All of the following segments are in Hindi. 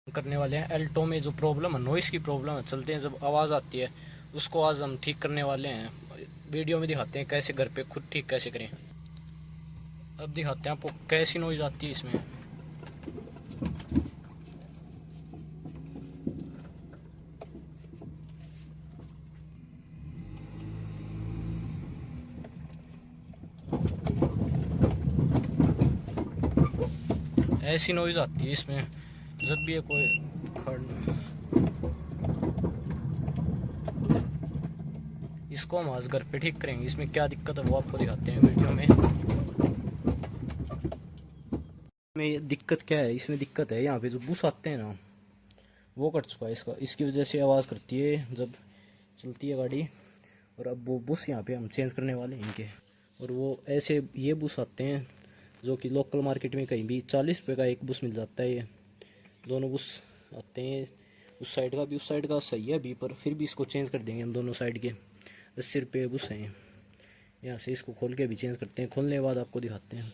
करने वाले हैं। एल्टो में जो प्रॉब्लम है, नॉइस की प्रॉब्लम है, चलते हैं जब आवाज़ आती है उसको आज हम ठीक करने वाले हैं। वीडियो में दिखाते हैं कैसे घर पे खुद ठीक कैसे करें। अब दिखाते हैं आपको कैसी नॉइज़ आती है इसमें। ऐसी नॉइज़ आती है इसमें जब भी ये कोई इसको हम आज घर पे ठीक करेंगे। इसमें क्या दिक्कत है वो आपको दिखाते हैं वीडियो में दिक्कत क्या है। इसमें दिक्कत है यहाँ पे जो बुश आते हैं ना वो कट चुका है इसका, इसकी वजह से आवाज़ करती है जब चलती है गाड़ी। और अब वो बुश यहाँ पे हम चेंज करने वाले हैं इनके। और वो ऐसे ये बुश आते हैं जो कि लोकल मार्केट में कहीं भी 40 रुपये का एक बुश मिल जाता है। ये दोनों बुश आते हैं, उस साइड का भी उस साइड का सही है अभी, पर फिर भी इसको चेंज कर देंगे हम। दोनों साइड के 80 रुपये बुश हैं। यहाँ से इसको खोल के भी चेंज करते हैं। खोलने के बाद आपको दिखाते हैं।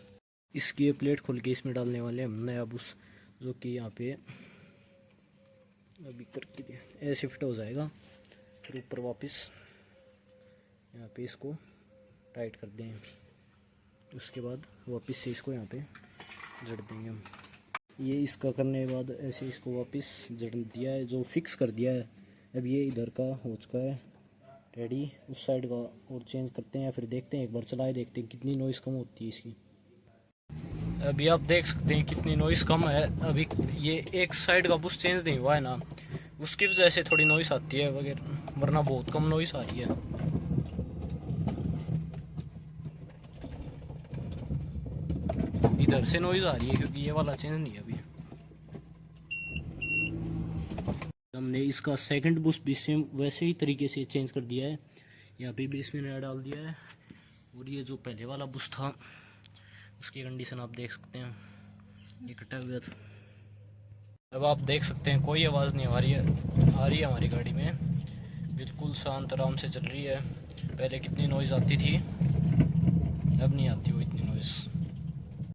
इसकी ये प्लेट खोल के इसमें डालने वाले हम नया बुश, जो कि यहाँ पे अभी करके दिया ऐसे फिट हो जाएगा। फिर ऊपर वापस यहाँ पे इसको टाइट कर देंगे। उसके बाद वापस से इसको यहाँ पे जड़ देंगे हम। ये इसका करने के बाद ऐसे इसको वापस जड़ दिया है, जो फिक्स कर दिया है। अब ये इधर का हो चुका है रेडी। उस साइड का और चेंज करते हैं या फिर देखते हैं, एक बार चलाए देखते हैं कितनी नॉइज़ कम होती है इसकी। अभी आप देख सकते हैं कितनी नॉइज़ कम है। अभी ये एक साइड का बुश चेंज नहीं हुआ है ना, उसकी वजह से थोड़ी नॉइज़ आती है वगैरह, वरना बहुत कम नॉइज़ आ रही है। इधर से नॉइज़ आ रही है क्योंकि ये वाला चेंज नहीं है अभी। हमने इसका सेकंड बुश भी सेम वैसे ही तरीके से चेंज कर दिया है। यहाँ पे भी इसमें नया डाल दिया है। और ये जो पहले वाला बुश था उसकी कंडीशन आप देख सकते हैं, ये कटा हुआ था। अब आप देख सकते हैं कोई आवाज़ नहीं आ रही है हमारी गाड़ी में, बिल्कुल शांत आराम से चल रही है। पहले कितनी नॉइज़ आती थी, अब नहीं आती वो इतनी नॉइज़।